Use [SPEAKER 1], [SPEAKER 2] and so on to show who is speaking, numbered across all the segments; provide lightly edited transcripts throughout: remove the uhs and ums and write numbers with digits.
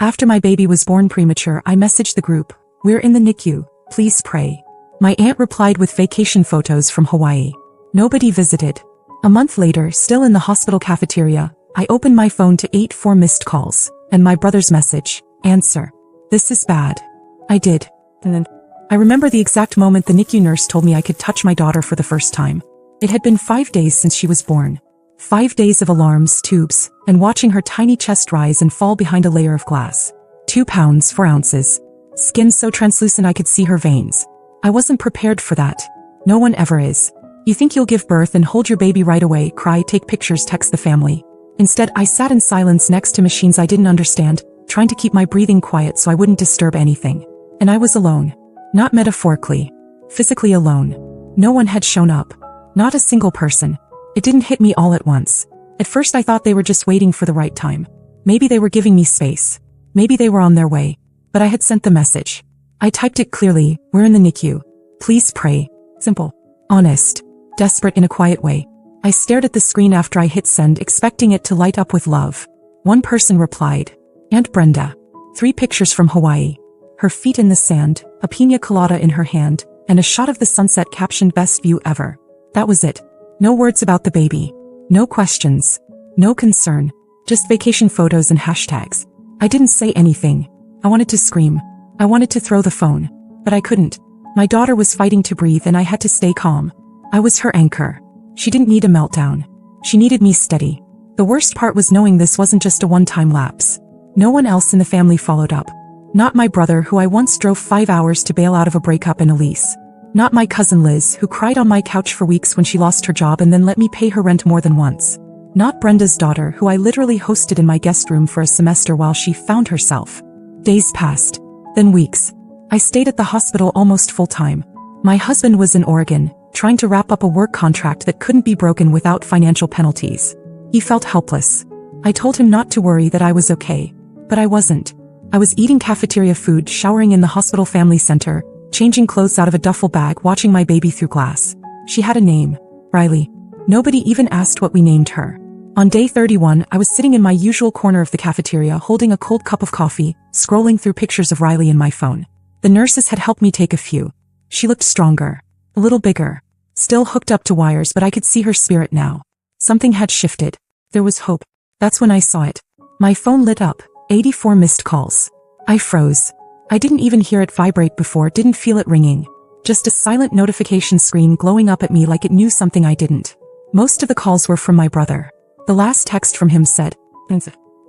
[SPEAKER 1] After my baby was born premature, I messaged the group, "We're in the NICU, please pray." My aunt replied with vacation photos from Hawaii. Nobody visited. A month later, still in the hospital cafeteria, I opened my phone to 84 missed calls, and my brother's message, "Answer. This is bad." I did. And then, I remember the exact moment the NICU nurse told me I could touch my daughter for the first time. It had been 5 days since she was born. 5 days of alarms, tubes, and watching her tiny chest rise and fall behind a layer of glass. 2 pounds, 4 ounces. Skin so translucent I could see her veins. I wasn't prepared for that. No one ever is. You think you'll give birth and hold your baby right away, cry, take pictures, text the family. Instead, I sat in silence next to machines I didn't understand, trying to keep my breathing quiet so I wouldn't disturb anything. And I was alone. Not metaphorically. Physically alone. No one had shown up. Not a single person. It didn't hit me all at once. At first I thought they were just waiting for the right time. Maybe they were giving me space. Maybe they were on their way. But I had sent the message. I typed it clearly, "We're in the NICU. Please pray." Simple. Honest. Desperate in a quiet way. I stared at the screen after I hit send, expecting it to light up with love. One person replied. Aunt Brenda. 3 pictures from Hawaii. Her feet in the sand, a piña colada in her hand, and a shot of the sunset captioned "Best view ever." That was it. No words about the baby. No questions. No concern. Just vacation photos and hashtags. I didn't say anything. I wanted to scream. I wanted to throw the phone. But I couldn't. My daughter was fighting to breathe and I had to stay calm. I was her anchor. She didn't need a meltdown. She needed me steady. The worst part was knowing this wasn't just a one-time lapse. No one else in the family followed up. Not my brother, who I once drove 5 hours to bail out of a breakup and a lease. Not my cousin Liz, who cried on my couch for weeks when she lost her job and then let me pay her rent more than once. Not Brenda's daughter, who I literally hosted in my guest room for a semester while she found herself. Days passed. Then weeks. I stayed at the hospital almost full-time. My husband was in Oregon, trying to wrap up a work contract that couldn't be broken without financial penalties. He felt helpless. I told him not to worry, that I was okay. But I wasn't. I was eating cafeteria food, showering in the hospital family center, changing clothes out of a duffel bag, watching my baby through glass. She had a name. Riley. Nobody even asked what we named her. On day 31, I was sitting in my usual corner of the cafeteria holding a cold cup of coffee, scrolling through pictures of Riley in my phone. The nurses had helped me take a few. She looked stronger. A little bigger. Still hooked up to wires, but I could see her spirit now. Something had shifted. There was hope. That's when I saw it. My phone lit up. 84 missed calls. I froze. I didn't even hear it vibrate before, didn't feel it ringing. Just a silent notification screen glowing up at me like it knew something I didn't. Most of the calls were from my brother. The last text from him said,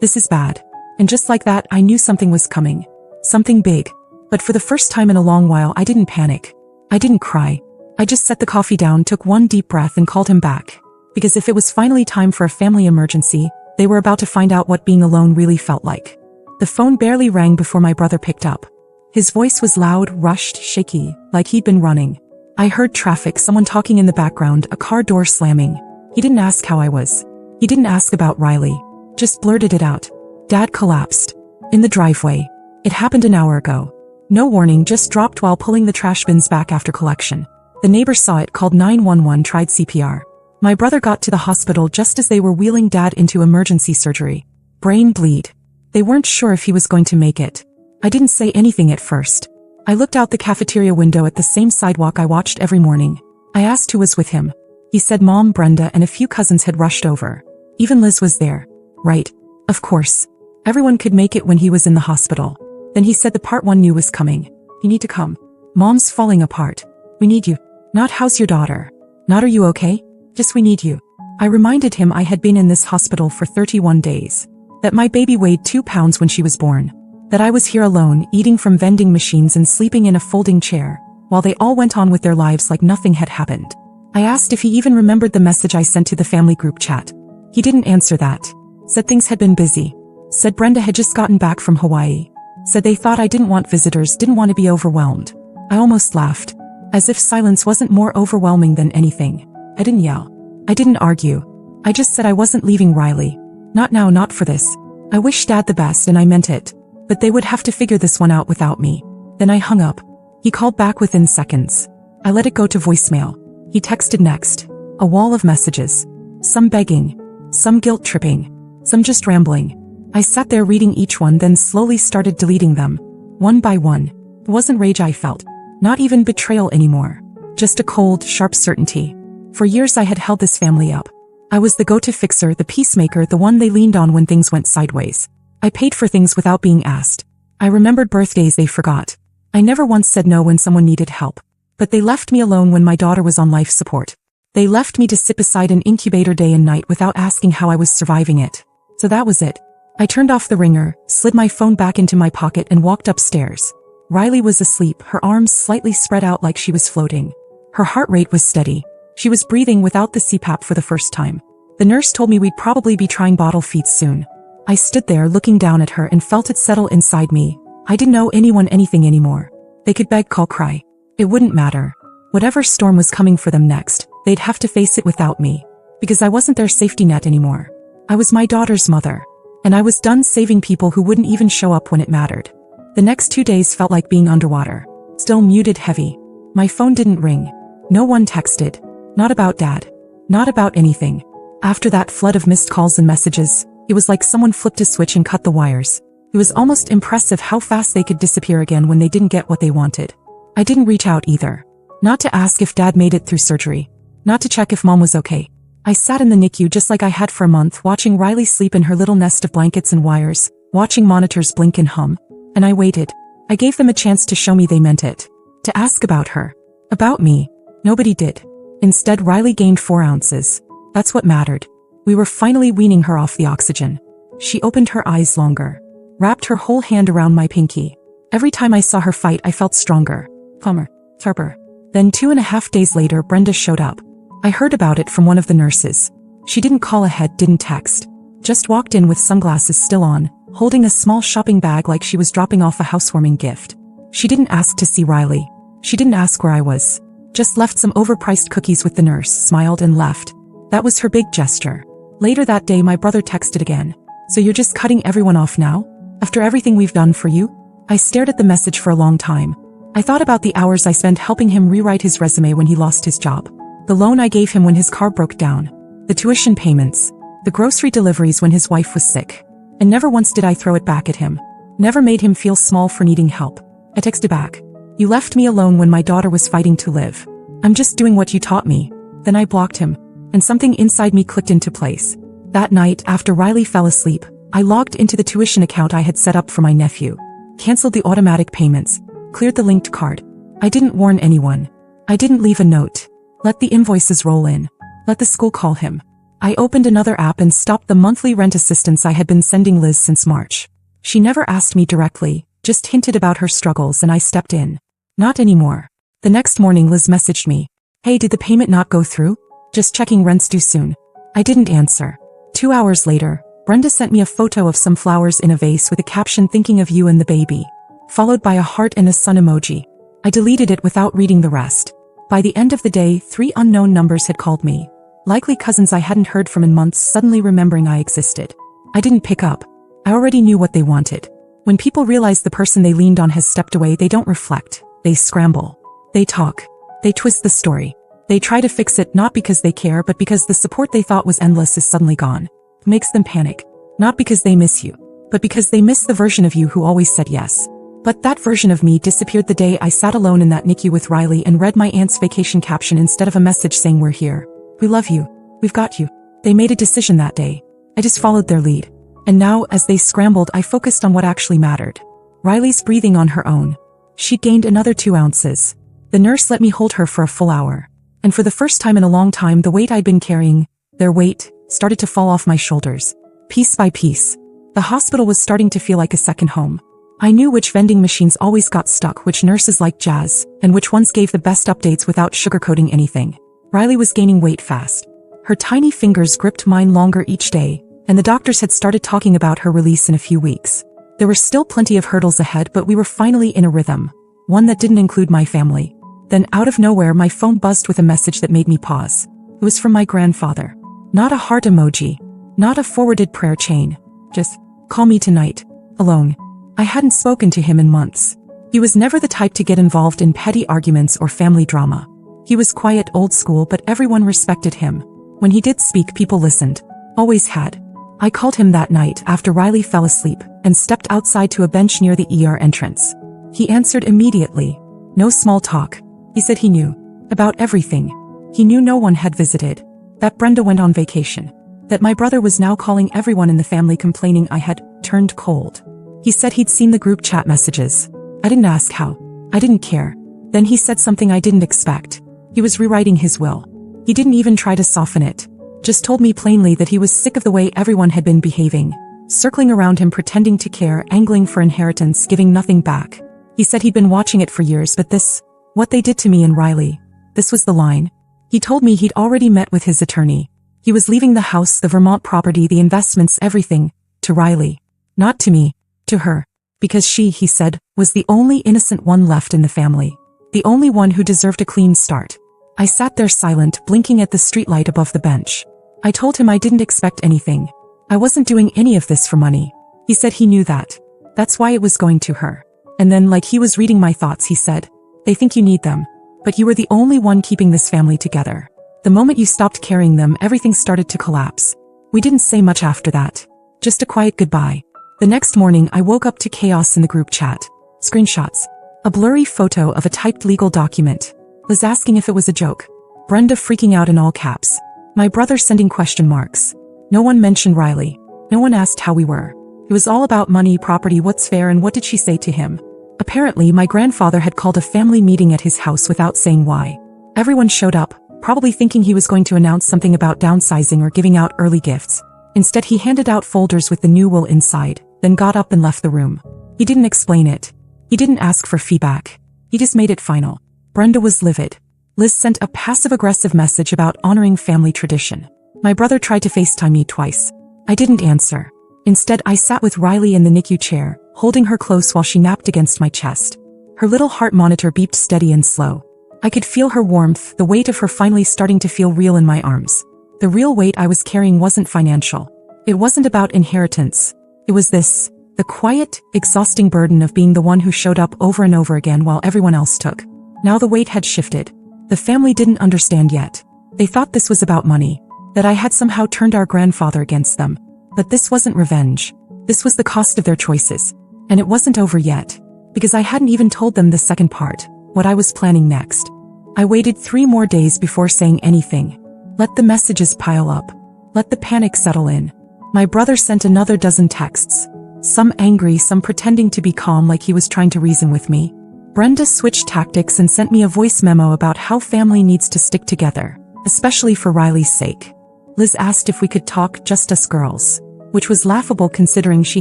[SPEAKER 1] "This is bad." And just like that, I knew something was coming. Something big. But for the first time in a long while, I didn't panic. I didn't cry. I just set the coffee down, took one deep breath and called him back. Because if it was finally time for a family emergency, they were about to find out what being alone really felt like. The phone barely rang before my brother picked up. His voice was loud, rushed, shaky, like he'd been running. I heard traffic, someone talking in the background, a car door slamming. He didn't ask how I was. He didn't ask about Riley. Just blurted it out. Dad collapsed. In the driveway. It happened an hour ago. No warning, just dropped while pulling the trash bins back after collection. The neighbor saw it, called 911, tried CPR. My brother got to the hospital just as they were wheeling Dad into emergency surgery. Brain bleed. They weren't sure if he was going to make it. I didn't say anything at first. I looked out the cafeteria window at the same sidewalk I watched every morning. I asked who was with him. He said Mom, Brenda, and a few cousins had rushed over. Even Liz was there. Right. Of course. Everyone could make it when he was in the hospital. Then he said the part one knew was coming. You need to come. Mom's falling apart. We need you. Not how's your daughter. Not are you okay? Just we need you. I reminded him I had been in this hospital for 31 days. That my baby weighed 2 pounds when she was born. That I was here alone, eating from vending machines and sleeping in a folding chair, while they all went on with their lives like nothing had happened. I asked if he even remembered the message I sent to the family group chat. He didn't answer that. Said things had been busy. Said Brenda had just gotten back from Hawaii. Said they thought I didn't want visitors, didn't want to be overwhelmed. I almost laughed. As if silence wasn't more overwhelming than anything. I didn't yell. I didn't argue. I just said I wasn't leaving Riley. Not now, not for this. I wished Dad the best and I meant it. But they would have to figure this one out without me. Then I hung up. He called back within seconds. I let it go to voicemail. He texted next. A wall of messages. Some begging. Some guilt-tripping. Some just rambling. I sat there reading each one, then slowly started deleting them. One by one. It wasn't rage I felt. Not even betrayal anymore. Just a cold, sharp certainty. For years I had held this family up. I was the go-to fixer, the peacemaker, the one they leaned on when things went sideways. I paid for things without being asked. I remembered birthdays they forgot. I never once said no when someone needed help. But they left me alone when my daughter was on life support. They left me to sit beside an incubator day and night without asking how I was surviving it. So that was it. I turned off the ringer, slid my phone back into my pocket and walked upstairs. Riley was asleep, her arms slightly spread out like she was floating. Her heart rate was steady. She was breathing without the CPAP for the first time. The nurse told me we'd probably be trying bottle feeds soon. I stood there looking down at her and felt it settle inside me. I didn't owe anyone anything anymore. They could beg, call, cry. It wouldn't matter. Whatever storm was coming for them next, they'd have to face it without me. Because I wasn't their safety net anymore. I was my daughter's mother. And I was done saving people who wouldn't even show up when it mattered. The next 2 days felt like being underwater. Still muted, heavy. My phone didn't ring. No one texted. Not about Dad. Not about anything. After that flood of missed calls and messages, it was like someone flipped a switch and cut the wires. It was almost impressive how fast they could disappear again when they didn't get what they wanted. I didn't reach out either. Not to ask if Dad made it through surgery. Not to check if Mom was okay. I sat in the NICU just like I had for a month, watching Riley sleep in her little nest of blankets and wires, watching monitors blink and hum. And I waited. I gave them a chance to show me they meant it. To ask about her. About me. Nobody did. Instead, Riley gained 4 ounces. That's what mattered. We were finally weaning her off the oxygen. She opened her eyes longer. Wrapped her whole hand around my pinky. Every time I saw her fight, I felt stronger. Calmer. Sharper. Then 2.5 days later, Brenda showed up. I heard about it from one of the nurses. She didn't call ahead, didn't text. Just walked in with sunglasses still on, holding a small shopping bag like she was dropping off a housewarming gift. She didn't ask to see Riley. She didn't ask where I was. Just left some overpriced cookies with the nurse, smiled and left. That was her big gesture. Later that day, my brother texted again. So you're just cutting everyone off now? After everything we've done for you? I stared at the message for a long time. I thought about the hours I spent helping him rewrite his resume when he lost his job. The loan I gave him when his car broke down. The tuition payments. The grocery deliveries when his wife was sick. And never once did I throw it back at him. Never made him feel small for needing help. I texted back. You left me alone when my daughter was fighting to live. I'm just doing what you taught me. Then I blocked him. And something inside me clicked into place. That night, after Riley fell asleep, I logged into the tuition account I had set up for my nephew. Canceled the automatic payments. Cleared the linked card. I didn't warn anyone. I didn't leave a note. Let the invoices roll in. Let the school call him. I opened another app and stopped the monthly rent assistance I had been sending Liz since March. She never asked me directly, just hinted about her struggles and I stepped in. Not anymore. The next morning Liz messaged me. Hey, did the payment not go through? Just checking, rent's due soon. I didn't answer. 2 hours later, Brenda sent me a photo of some flowers in a vase with a caption thinking of you and the baby. Followed by a heart and a sun emoji. I deleted it without reading the rest. By the end of the day, 3 unknown numbers had called me. Likely cousins I hadn't heard from in months, suddenly remembering I existed. I didn't pick up. I already knew what they wanted. When people realize the person they leaned on has stepped away, they don't reflect. They scramble. They talk. They twist the story. They try to fix it not because they care but because the support they thought was endless is suddenly gone. It makes them panic. Not because they miss you, but because they miss the version of you who always said yes. But that version of me disappeared the day I sat alone in that NICU with Riley and read my aunt's vacation caption instead of a message saying we're here. We love you. We've got you. They made a decision that day. I just followed their lead. And now, as they scrambled, I focused on what actually mattered. Riley's breathing on her own. She gained another 2 ounces. The nurse let me hold her for a full hour. And for the first time in a long time, the weight I'd been carrying, their weight, started to fall off my shoulders. Piece by piece. The hospital was starting to feel like a second home. I knew which vending machines always got stuck, which nurses liked jazz, and which ones gave the best updates without sugarcoating anything. Riley was gaining weight fast. Her tiny fingers gripped mine longer each day, and the doctors had started talking about her release in a few weeks. There were still plenty of hurdles ahead, but we were finally in a rhythm. One that didn't include my family. Then out of nowhere, my phone buzzed with a message that made me pause. It was from my grandfather. Not a heart emoji. Not a forwarded prayer chain. Just, call me tonight. Alone. I hadn't spoken to him in months. He was never the type to get involved in petty arguments or family drama. He was quiet, old school, but everyone respected him. When he did speak, people listened. Always had. I called him that night after Riley fell asleep and stepped outside to a bench near the ER entrance. He answered immediately. No small talk. He said he knew about everything. He knew no one had visited, that Brenda went on vacation, that my brother was now calling everyone in the family complaining I had turned cold. He said he'd seen the group chat messages. I didn't ask how. I didn't care. Then he said something I didn't expect. He was rewriting his will. He didn't even try to soften it. Just told me plainly that he was sick of the way everyone had been behaving, circling around him pretending to care, angling for inheritance, giving nothing back. He said he'd been watching it for years, but this, what they did to me and Riley, this was the line. He told me he'd already met with his attorney. He was leaving the house, the Vermont property, the investments, everything, to Riley. Not to me, to her. Because she, he said, was the only innocent one left in the family. The only one who deserved a clean start. I sat there silent, blinking at the streetlight above the bench. I told him I didn't expect anything. I wasn't doing any of this for money. He said he knew that. That's why it was going to her. And then, like he was reading my thoughts, he said, they think you need them. But you were the only one keeping this family together. The moment you stopped carrying them, everything started to collapse. We didn't say much after that. Just a quiet goodbye. The next morning, I woke up to chaos in the group chat. Screenshots. A blurry photo of a typed legal document. Liz asking if it was a joke. Brenda freaking out in all caps. My brother sending question marks. No one mentioned Riley. No one asked how we were. It was all about money, property, what's fair, and what did she say to him. Apparently, my grandfather had called a family meeting at his house without saying why. Everyone showed up, probably thinking he was going to announce something about downsizing or giving out early gifts. Instead, he handed out folders with the new will inside, then got up and left the room. He didn't explain it. He didn't ask for feedback. He just made it final. Brenda was livid. Liz sent a passive-aggressive message about honoring family tradition. My brother tried to FaceTime me twice. I didn't answer. Instead, I sat with Riley in the NICU chair, holding her close while she napped against my chest. Her little heart monitor beeped steady and slow. I could feel her warmth, the weight of her finally starting to feel real in my arms. The real weight I was carrying wasn't financial. It wasn't about inheritance. It was this, the quiet, exhausting burden of being the one who showed up over and over again while everyone else took. Now the weight had shifted. The family didn't understand yet. They thought this was about money, that I had somehow turned our grandfather against them. But this wasn't revenge. This was the cost of their choices. And it wasn't over yet, because I hadn't even told them the second part, what I was planning next. I waited 3 more days before saying anything. Let the messages pile up. Let the panic settle in. My brother sent another dozen texts. Some angry, some pretending to be calm like he was trying to reason with me. Brenda switched tactics and sent me a voice memo about how family needs to stick together, especially for Riley's sake. Liz asked if we could talk, just us girls, which was laughable considering she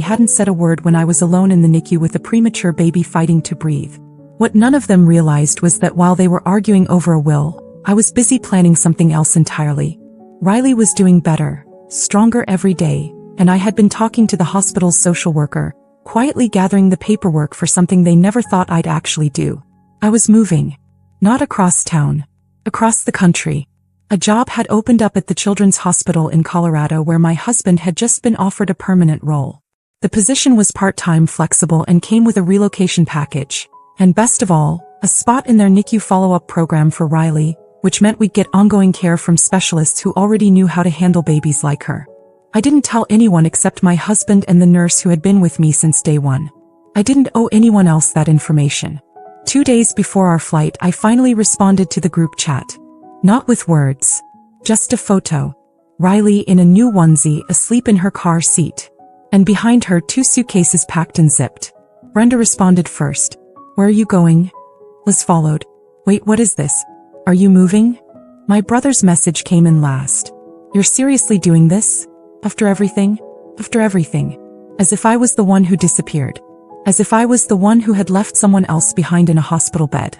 [SPEAKER 1] hadn't said a word when I was alone in the NICU with a premature baby fighting to breathe. What none of them realized was that while they were arguing over a will, I was busy planning something else entirely. Riley was doing better, stronger every day, and I had been talking to the hospital's social worker, quietly gathering the paperwork for something they never thought I'd actually do. I was moving. Not across town. Across the country. A job had opened up at the Children's Hospital in Colorado where my husband had just been offered a permanent role. The position was part-time, flexible, and came with a relocation package. And best of all, a spot in their NICU follow-up program for Riley, which meant we'd get ongoing care from specialists who already knew how to handle babies like her. I didn't tell anyone except my husband and the nurse who had been with me since day one. I didn't owe anyone else that information. 2 days before our flight, I finally responded to the group chat. Not with words. Just a photo. Riley in a new onesie, asleep in her car seat. And behind her 2 suitcases packed and zipped. Brenda responded first. Where are you going? Liz followed. Wait, what is this? Are you moving? My brother's message came in last. You're seriously doing this? After everything? After everything. As if I was the one who disappeared. As if I was the one who had left someone else behind in a hospital bed.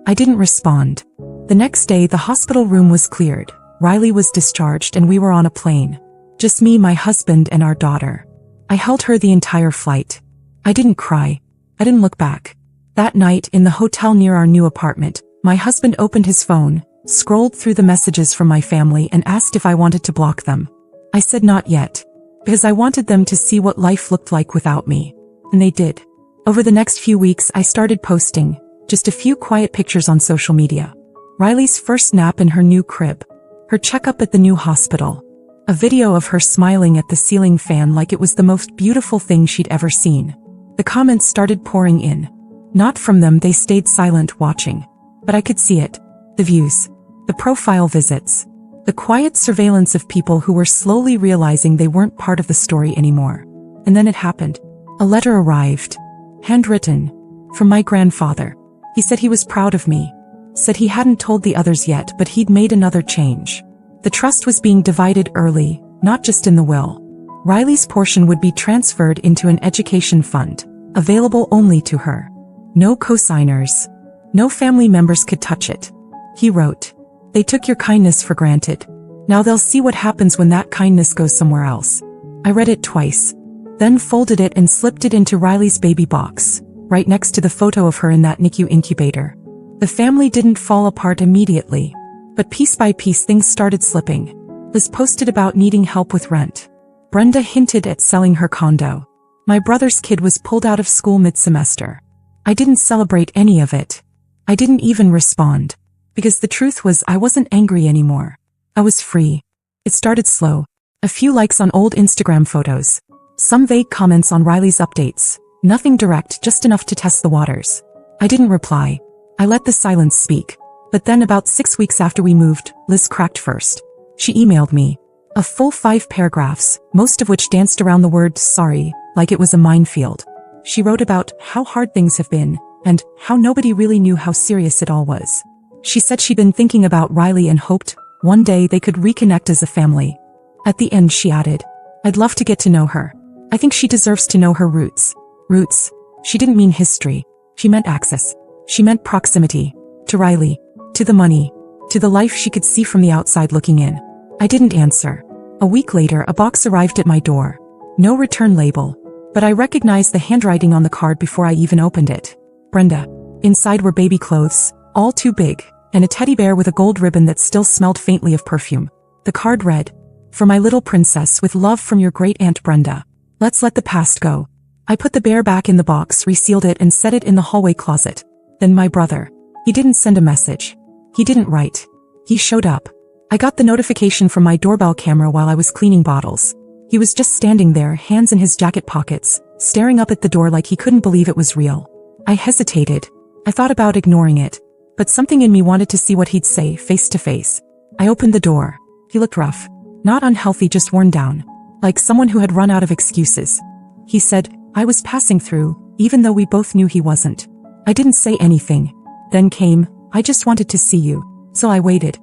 [SPEAKER 1] I didn't respond. The next day, the hospital room was cleared. Riley was discharged and we were on a plane. Just me, my husband, and our daughter. I held her the entire flight. I didn't cry. I didn't look back. That night, in the hotel near our new apartment, my husband opened his phone, scrolled through the messages from my family and asked if I wanted to block them. I said not yet, because I wanted them to see what life looked like without me. And they did. Over the next few weeks, I started posting just a few quiet pictures on social media. Riley's first nap in her new crib. Her checkup at the new hospital. A video of her smiling at the ceiling fan like it was the most beautiful thing she'd ever seen. The comments started pouring in. Not from them, they stayed silent watching. But I could see it. The views. The profile visits. The quiet surveillance of people who were slowly realizing they weren't part of the story anymore. And then it happened. A letter arrived. Handwritten. From my grandfather. He said he was proud of me. Said he hadn't told the others yet, but he'd made another change. The trust was being divided early, not just in the will. Riley's portion would be transferred into an education fund, available only to her. No co-signers. No family members could touch it. He wrote, "They took your kindness for granted. Now they'll see what happens when that kindness goes somewhere else." I read it twice, then folded it and slipped it into Riley's baby box, right next to the photo of her in that NICU incubator. The family didn't fall apart immediately, but piece by piece things started slipping. Liz posted about needing help with rent. Brenda hinted at selling her condo. My brother's kid was pulled out of school mid-semester. I didn't celebrate any of it. I didn't even respond. Because the truth was I wasn't angry anymore. I was free. It started slow. A few likes on old Instagram photos. Some vague comments on Riley's updates. Nothing direct, just enough to test the waters. I didn't reply. I let the silence speak. But then about 6 weeks after we moved, Liz cracked first. She emailed me. A full 5 paragraphs, most of which danced around the word sorry, like it was a minefield. She wrote about how hard things have been, and how nobody really knew how serious it all was. She said she'd been thinking about Riley and hoped one day they could reconnect as a family. At the end she added, "I'd love to get to know her. I think she deserves to know her roots." Roots. She didn't mean history. She meant access. She meant proximity. To Riley. To the money. To the life she could see from the outside looking in. I didn't answer. A week later a box arrived at my door. No return label. But I recognized the handwriting on the card before I even opened it. Brenda. Inside were baby clothes, all too big, and a teddy bear with a gold ribbon that still smelled faintly of perfume. The card read, "For my little princess, with love from your great-aunt Brenda. Let's let the past go." I put the bear back in the box, resealed it, and set it in the hallway closet. Then my brother. He didn't send a message. He didn't write. He showed up. I got the notification from my doorbell camera while I was cleaning bottles. He was just standing there, hands in his jacket pockets, staring up at the door like he couldn't believe it was real. I hesitated. I thought about ignoring it. But something in me wanted to see what he'd say, face to face. I opened the door. He looked rough. Not unhealthy, just worn down. Like someone who had run out of excuses. He said, "I was passing through," even though we both knew he wasn't. I didn't say anything. Then came, "I just wanted to see you." So I waited.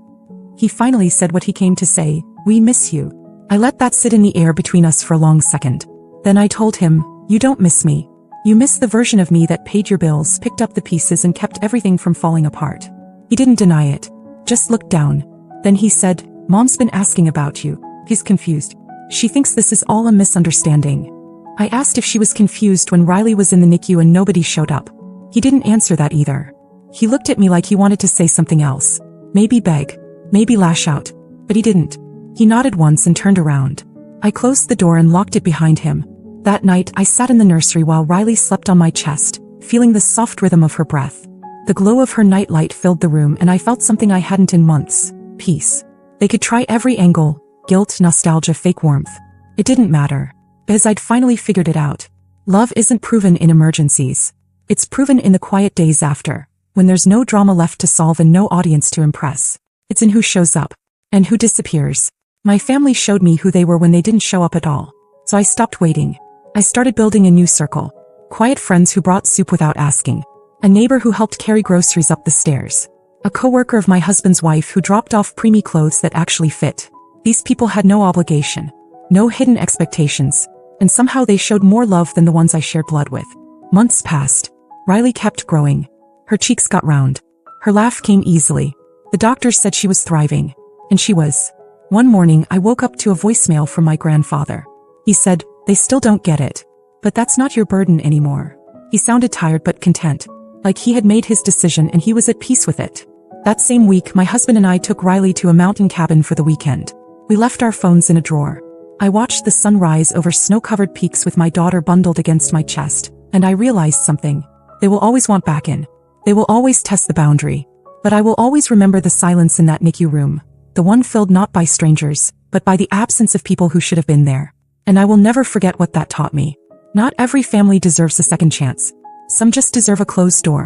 [SPEAKER 1] He finally said what he came to say, "We miss you." I let that sit in the air between us for a long second. Then I told him, "You don't miss me. You miss the version of me that paid your bills, picked up the pieces, and kept everything from falling apart." He didn't deny it. Just looked down. Then he said, "Mom's been asking about you." He's confused. She thinks this is all a misunderstanding. I asked if she was confused when Riley was in the NICU and nobody showed up. He didn't answer that either. He looked at me like he wanted to say something else. Maybe beg. Maybe lash out. But he didn't. He nodded once and turned around. I closed the door and locked it behind him. That night, I sat in the nursery while Riley slept on my chest, feeling the soft rhythm of her breath. The glow of her nightlight filled the room, and I felt something I hadn't in months. Peace. They could try every angle. Guilt, nostalgia, fake warmth. It didn't matter. Because I'd finally figured it out. Love isn't proven in emergencies. It's proven in the quiet days after, when there's no drama left to solve and no audience to impress. It's in who shows up. And who disappears. My family showed me who they were when they didn't show up at all. So I stopped waiting. I started building a new circle. Quiet friends who brought soup without asking. A neighbor who helped carry groceries up the stairs. A coworker of my husband's wife who dropped off preemie clothes that actually fit. These people had no obligation. No hidden expectations. And somehow they showed more love than the ones I shared blood with. Months passed. Riley kept growing. Her cheeks got round. Her laugh came easily. The doctors said she was thriving. And she was. One morning I woke up to a voicemail from my grandfather. He said, "They still don't get it. But that's not your burden anymore." He sounded tired but content. Like he had made his decision and he was at peace with it. That same week my husband and I took Riley to a mountain cabin for the weekend. We left our phones in a drawer. I watched the sun rise over snow-covered peaks with my daughter bundled against my chest, and I realized something. They will always want back in. They will always test the boundary. But I will always remember the silence in that NICU room. the one filled not by strangers, but by the absence of people who should have been there. And I will never forget what that taught me. Not every family deserves a second chance. Some just deserve a closed door.